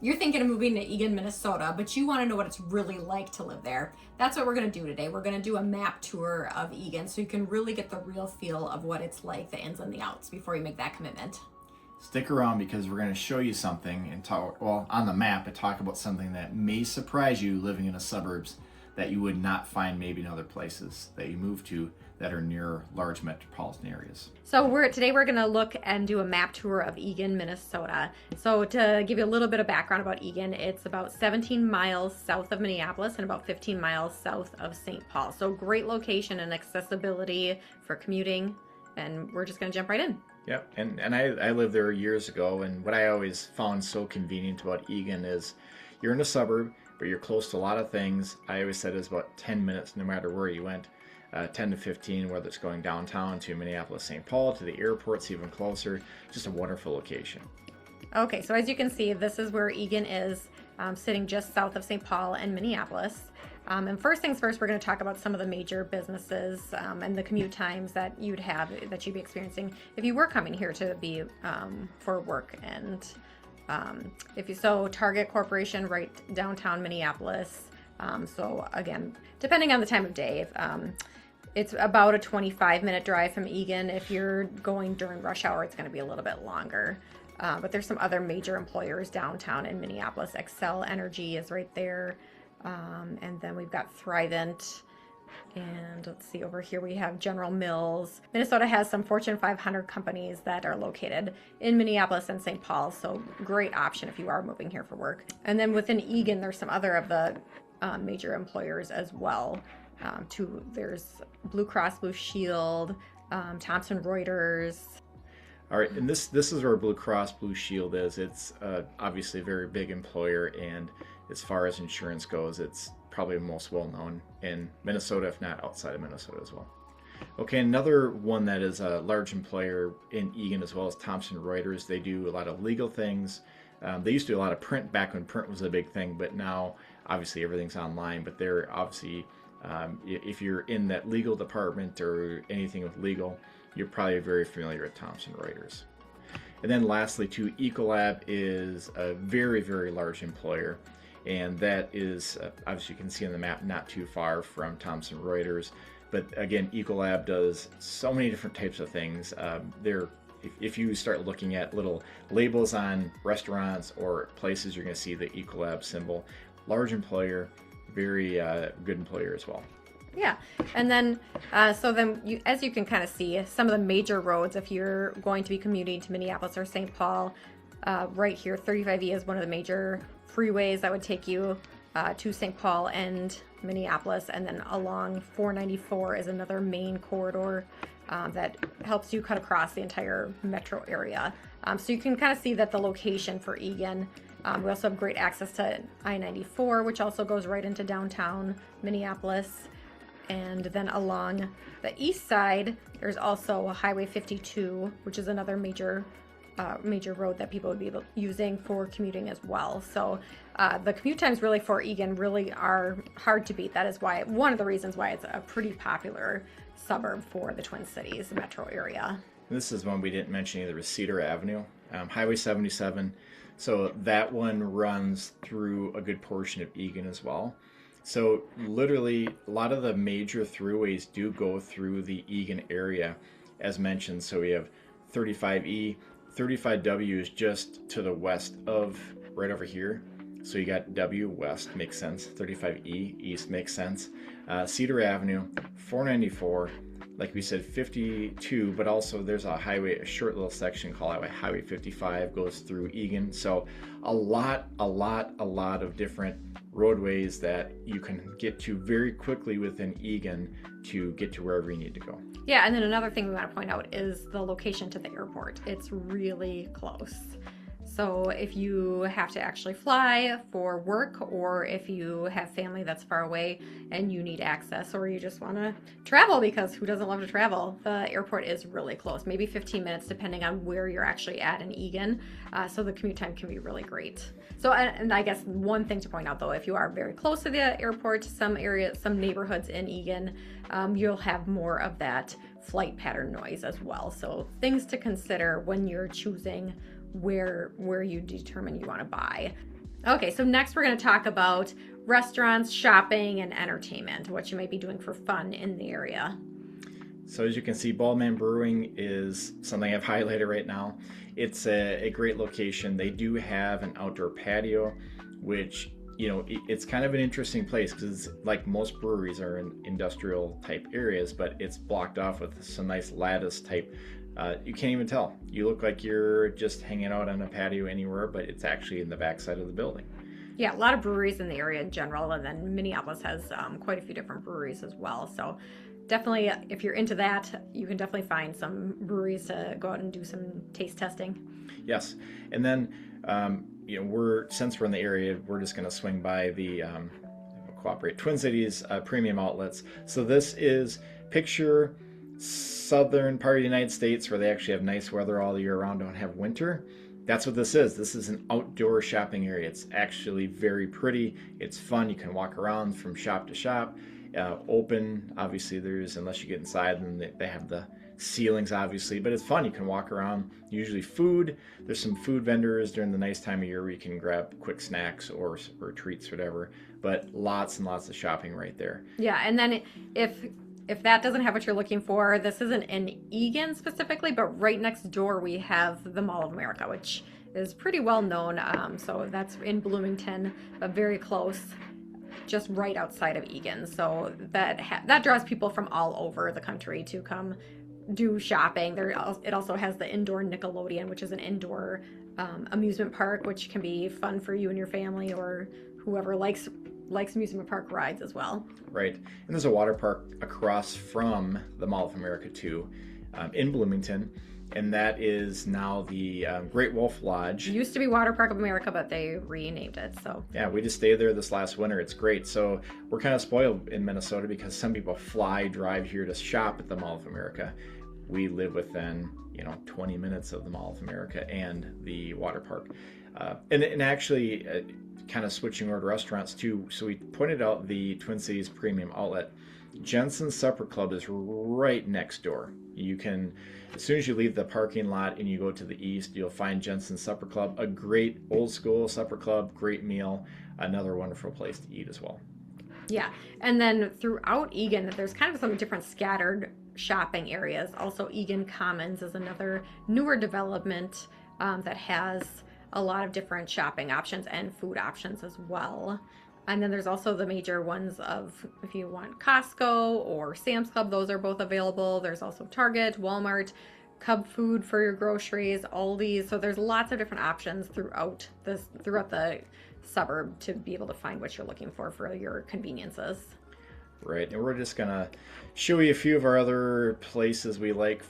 You're thinking of moving to Eagan, Minnesota, but you want to know what it's really like to live there. That's what we're going to do today. We're going to do a map tour of Eagan so you can really get the real feel of what it's like, the ins and the outs, before you make that commitment. Stick around because we're going to show you something and talk, well, on the map, and talk about something that may surprise you living in the suburbs that you would not find maybe in other places that you move to that are near large metropolitan areas. So today we're going to look and do a map tour of Eagan, Minnesota. So to give you a little bit of background about Eagan, it's about 17 miles south of Minneapolis and about 15 miles south of St. Paul. So great location and accessibility for commuting, and we're just going to jump right in. Yep, and I lived there years ago, and what I always found so convenient about Eagan is you're in a suburb, but you're close to a lot of things. I always said it's about 10 minutes no matter where you went. 10 to 15, whether it's going downtown to Minneapolis, St. Paul, to the airport's even closer. Just a wonderful location. Okay, so as you can see, this is where Eagan is, sitting just south of St. Paul and Minneapolis. And first things first, we're going to talk about some of the major businesses and the commute times that you'd be experiencing if you were coming here to be for work. And Target Corporation, right downtown Minneapolis. So again, depending on the time of day, it's about a 25-minute drive from Eagan. If you're going during rush hour, it's going to be a little bit longer. But there's some other major employers downtown in Minneapolis. Xcel Energy is right there. And then we've got Thrivent. And let's see, over here we have General Mills. Minnesota has some Fortune 500 companies that are located in Minneapolis and St. Paul. So great option if you are moving here for work. And then within Eagan, there's some other of the major employers as well. There's Blue Cross Blue Shield, Thomson Reuters. All right, and this is where Blue Cross Blue Shield is. It's obviously a very big employer, and as far as insurance goes, it's probably the most well-known in Minnesota, if not outside of Minnesota as well. Okay, another one that is a large employer in Eagan as well as Thomson Reuters. They do a lot of legal things. They used to do a lot of print back when print was a big thing, but now obviously everything's online. But they're obviously, if you're in that legal department or anything with legal, you're probably very familiar with Thomson Reuters. And then lastly, too, Ecolab is a very, very large employer. And that is, obviously you can see on the map, not too far from Thomson Reuters. But again, Ecolab does so many different types of things. If you start looking at little labels on restaurants or places, you're going to see the Ecolab symbol. Large employer, very good employer as well. Yeah, and then as you can kind of see, some of the major roads, if you're going to be commuting to Minneapolis or St. Paul, right here, 35E is one of the major freeways that would take you to St. Paul and Minneapolis, and then along 494 is another main corridor that helps you cut across the entire metro area. So you can kind of see that the location for Eagan. We also have great access to I-94, which also goes right into downtown Minneapolis. And then along the east side, there's also Highway 52, which is another major road that people would be using for commuting as well. So the commute times really for Eagan really are hard to beat. That is one of the reasons why it's a pretty popular suburb for the Twin Cities metro area. This is one we didn't mention either, is Cedar Avenue, Highway 77. So that one runs through a good portion of Eagan as well. So literally a lot of the major throughways do go through the Eagan area as mentioned. So we have 35E, 35W is just to the west of right over here. So you got W west, makes sense. 35E east makes sense. Cedar Avenue, 494, like we said, 52, but also there's a short little section called Highway 55 goes through Eagan. So a lot of different roadways that you can get to very quickly within Eagan to get to wherever you need to go. Yeah, and then another thing we want to point out is the location to the airport. It's really close. So if you have to actually fly for work, or if you have family that's far away and you need access, or you just want to travel, because who doesn't love to travel, the airport is really close, maybe 15 minutes depending on where you're actually at in Eagan. So the commute time can be really great. So, and I guess one thing to point out though, if you are very close to the airport, some neighborhoods in Eagan, you'll have more of that flight pattern noise as well. So things to consider when you're choosing where you determine you want to buy. Okay, so next we're going to talk about restaurants, shopping, and entertainment, what you might be doing for fun in the area. So as you can see, Ballman Brewing is something I've highlighted right now. It's a great location. They do have an outdoor patio, which, it's kind of an interesting place because like most breweries are in industrial type areas, but it's blocked off with some nice lattice type. You can't even tell. You look like you're just hanging out on a patio anywhere, but it's actually in the backside of the building. Yeah, a lot of breweries in the area in general, and then Minneapolis has quite a few different breweries as well. So definitely, if you're into that, you can definitely find some breweries to go out and do some taste testing. Yes, and then since we're in the area, we're just going to swing by the Cooperate Twin Cities premium outlets. So this is picture southern part of the United States where they actually have nice weather all year round, don't have winter. That's what this is. This is an outdoor shopping area. It's actually very pretty. It's fun. You can walk around from shop to shop. Open, obviously unless you get inside, and they have the ceilings obviously, but it's fun. You can walk around. Usually food. There's some food vendors during the nice time of year where you can grab quick snacks or treats, whatever. But lots and lots of shopping right there. Yeah, and then if that doesn't have what you're looking for, this isn't in Eagan specifically, but right next door we have the Mall of America, which is pretty well known. So that's in Bloomington, but very close, just right outside of Eagan. So that draws people from all over the country to come do shopping. It also has the indoor Nickelodeon, which is an indoor amusement park, which can be fun for you and your family or whoever likes amusement park rides as well. Right. And there's a water park across from the Mall of America too, in Bloomington, and that is now the Great Wolf Lodge. It used to be Water Park of America, but they renamed it. So yeah, we just stayed there this last winter. It's great. So we're kind of spoiled in Minnesota because some people drive here to shop at the Mall of America. We live within 20 minutes of the Mall of America and the water park, and actually. Kind of switching over to restaurants too. So we pointed out the Twin Cities Premium Outlet. Jensen's Supper Club is right next door. You can, as soon as you leave the parking lot and you go to the east, you'll find Jensen's Supper Club, a great old school supper club, great meal, another wonderful place to eat as well. Yeah, and then throughout Eagan, there's kind of some different scattered shopping areas. Also, Eagan Commons is another newer development that has a lot of different shopping options and food options as well. And then there's also the major ones of if you want Costco or Sam's Club, those are both available. There's also Target, Walmart, Cub Food for your groceries, Aldi's. So there's lots of different options throughout the suburb to be able to find what you're looking for your conveniences. Right, and we're just gonna show you a few of our other places we like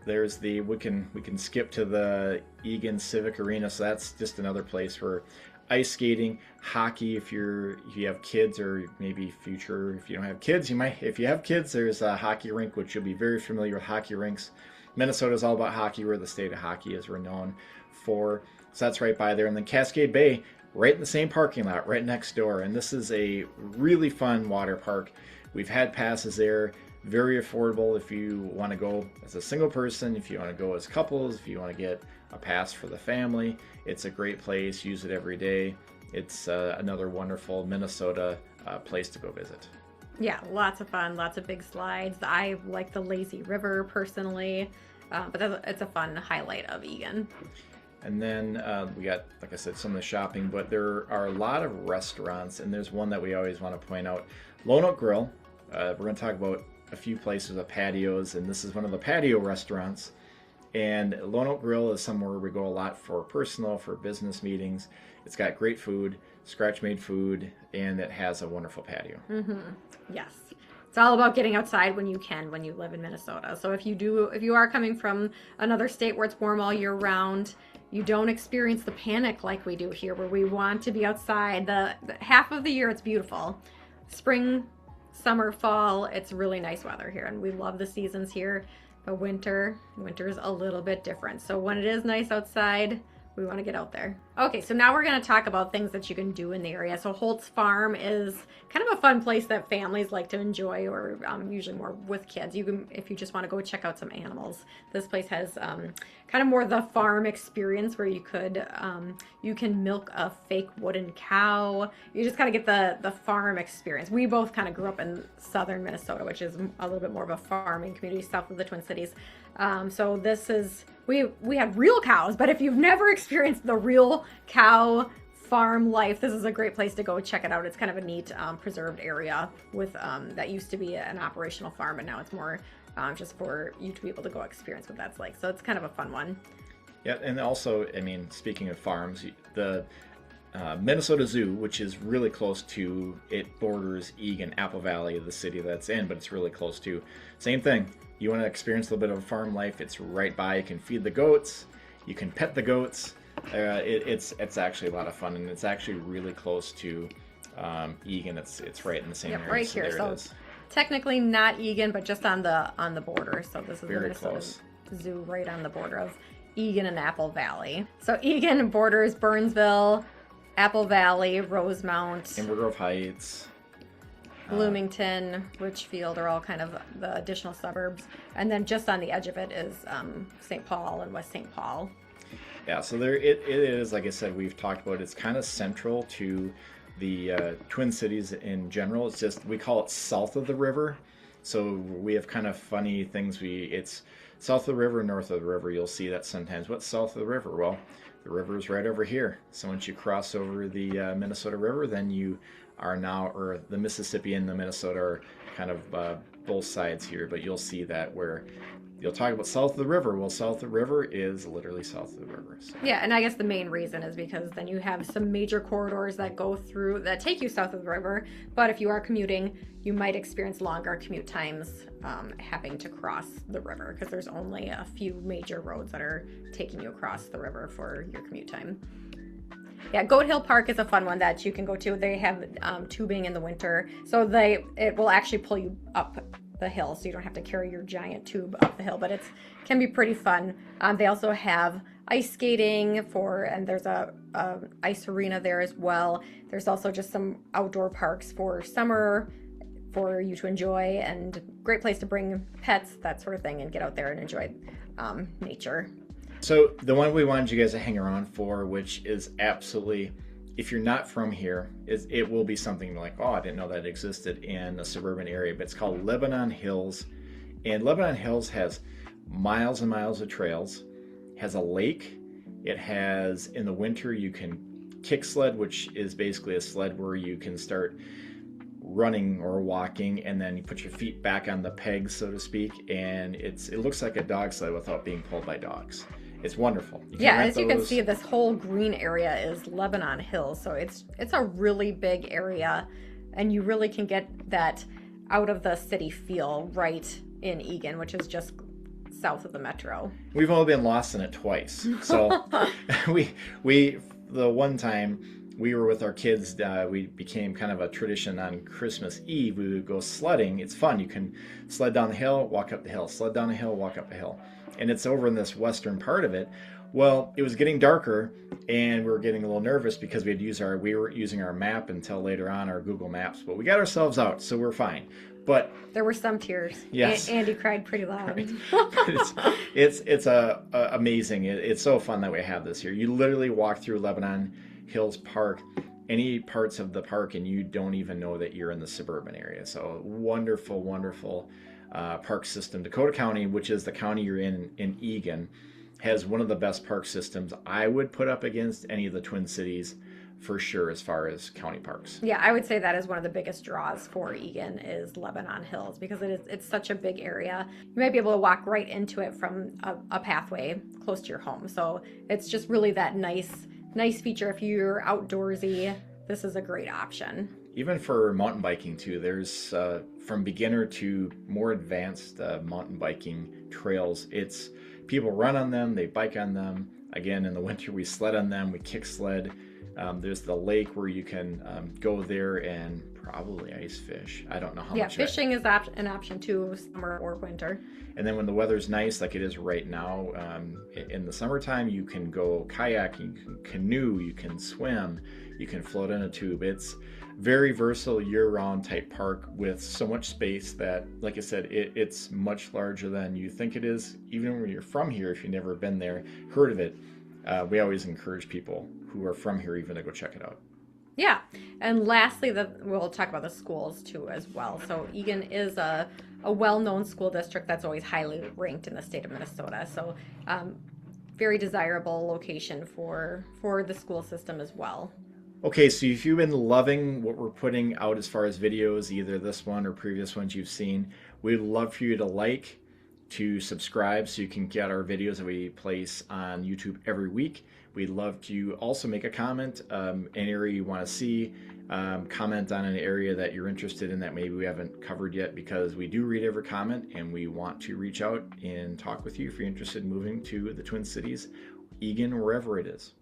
there's we can skip to the Eagan Civic Arena. So that's just another place for ice skating, hockey if you have kids, or maybe future if you don't have kids. If you have kids, there's a hockey rink, which you'll be very familiar with hockey rinks. Minnesota is all about hockey. We're the state of hockey, as we're known for. So that's right by there. And then Cascade Bay, right in the same parking lot, right next door. And this is a really fun water park. We've had passes there, very affordable if you want to go as a single person, if you want to go as couples, if you want to get a pass for the family. It's a great place, use it every day. It's another wonderful Minnesota place to go visit. Yeah, lots of fun, lots of big slides. I like the lazy river personally, but it's a fun highlight of Eagan. And then we got, like I said, some of the shopping, but there are a lot of restaurants, and there's one that we always want to point out. Lone Oak Grill. We're going to talk about a few places with patios, and this is one of the patio restaurants. And Lone Oak Grill is somewhere we go a lot for business meetings. It's got great food, scratch-made food, and it has a wonderful patio. Mm-hmm. Yes. It's all about getting outside when you live in Minnesota. So if you are coming from another state where it's warm all year round, you don't experience the panic like we do here, where we want to be outside. The half of the year it's beautiful. Spring, summer, fall, it's really nice weather here, and we love the seasons here. But winter's a little bit different. So when it is nice outside, We want to get out there. Okay, so now we're going to talk about things that you can do in the area. So Holt's Farm is kind of a fun place that families like to enjoy, or usually more with kids. You can, if you just want to go check out some animals. This place has kind of more the farm experience where you can milk a fake wooden cow. You just kind of get the farm experience. We both kind of grew up in southern Minnesota, which is a little bit more of a farming community south of the Twin Cities. So this is, we have real cows, but if you've never experienced the real cow farm life, this is a great place to go check it out. It's kind of a neat preserved area with that used to be an operational farm, and now it's more just for you to be able to go experience what that's like. So it's kind of a fun one. Yeah, and also, I mean, speaking of farms, the Minnesota Zoo, which is really close to, it borders Eagan, Apple Valley, the city that's in, but it's really close to. Same thing. You want to experience a little bit of farm life, it's right by. You can feed the goats, you can pet the goats. It's actually a lot of fun, and it's actually really close to Eagan. It's right in the same area. Right here. So technically not Eagan, but just on the border. So this is very the Minnesota close. Zoo right on the border of Eagan and Apple Valley. So Eagan borders Burnsville, Apple Valley, Rosemount, Amber Grove Heights, Bloomington, Litchfield are all kind of the additional suburbs. And then just on the edge of it is St. Paul and West St. Paul. Yeah, so there it is, like I said, we've talked about it. It's kind of central to the Twin Cities in general. It's just, we call it south of the river. So we have kind of funny things. It's south of the river, north of the river. You'll see that sometimes. What's south of the river? Well, the river is right over here. So once you cross over the Minnesota River, then you are now, or the Mississippi and the Minnesota are kind of both sides here. But you'll see that where you'll talk about south of the river. Well, south of the river is literally south of the river. So. Yeah, and I guess the main reason is because then you have some major corridors that go through, that take you south of the river. But if you are commuting, you might experience longer commute times having to cross the river, because there's only a few major roads that are taking you across the river for your commute time. Yeah, Goat Hill Park is a fun one that you can go to. They have tubing in the winter, so it will actually pull you up the hill, so you don't have to carry your giant tube up the hill, but it can be pretty fun. They also have ice skating and there's a ice arena there as well. There's also just some outdoor parks for summer for you to enjoy, and great place to bring pets, that sort of thing, and get out there and enjoy nature. So the one we wanted you guys to hang around for, which is absolutely, if you're not from here, it will be something like, oh, I didn't know that existed in a suburban area, but it's called Lebanon Hills. And Lebanon Hills has miles and miles of trails, has a lake. It has, in the winter, you can kick sled, which is basically a sled where you can start running or walking, and then you put your feet back on the pegs, so to speak, and it looks like a dog sled without being pulled by dogs. It's wonderful. Yeah, as you can see, this whole green area is Lebanon Hills, so it's a really big area, and you really can get that out of the city feel right in Eagan, which is just south of the metro. We've only been lost in it twice, so the one time we were with our kids, we became kind of a tradition on Christmas Eve. We would go sledding. It's fun. You can sled down the hill, walk up the hill, sled down the hill, walk up the hill. And it's over in this western part of it. Well, it was getting darker, and we were getting a little nervous because we were using our map until later on, our Google Maps. But we got ourselves out, so we're fine. But there were some tears. Yes, Andy cried pretty loud. Right. it's amazing. It's so fun that we have this here. You literally walk through Lebanon Hills Park, any parts of the park, and you don't even know that you're in the suburban area. So wonderful, wonderful park system. Dakota County, which is the county you're in Eagan, has one of the best park systems I would put up against any of the Twin Cities for sure, as far as county parks. Yeah, I would say that is one of the biggest draws for Eagan is Lebanon Hills, because it's such a big area. You might be able to walk right into it from a pathway close to your home. So it's just really that nice feature. If you're outdoorsy, this is a great option. Even for mountain biking too, there's from beginner to more advanced mountain biking trails. It's people run on them, they bike on them. Again, in the winter we sled on them, we kick sled. There's the lake where you can go there and probably ice fish. I don't know how much. Fishing is an option too, summer or winter. And then when the weather's nice, like it is right now, in the summertime, you can go kayaking, you can canoe, you can swim, you can float in a tube. It's very versatile year-round type park with so much space that, like I said, it's much larger than you think it is. Even when you're from here, if you've never been there, heard of it, we always encourage people who are from here even to go check it out. Yeah, and lastly, we'll talk about the schools too as well. So Eagan is a well-known school district that's always highly ranked in the state of Minnesota. So very desirable location for the school system as well. Okay, so if you've been loving what we're putting out as far as videos, either this one or previous ones you've seen, we'd love for you to like, to subscribe so you can get our videos that we place on YouTube every week. We'd love to also make a comment, an area you want to see, comment on an area that you're interested in that maybe we haven't covered yet, because we do read every comment and we want to reach out and talk with you if you're interested in moving to the Twin Cities, Eagan, wherever it is.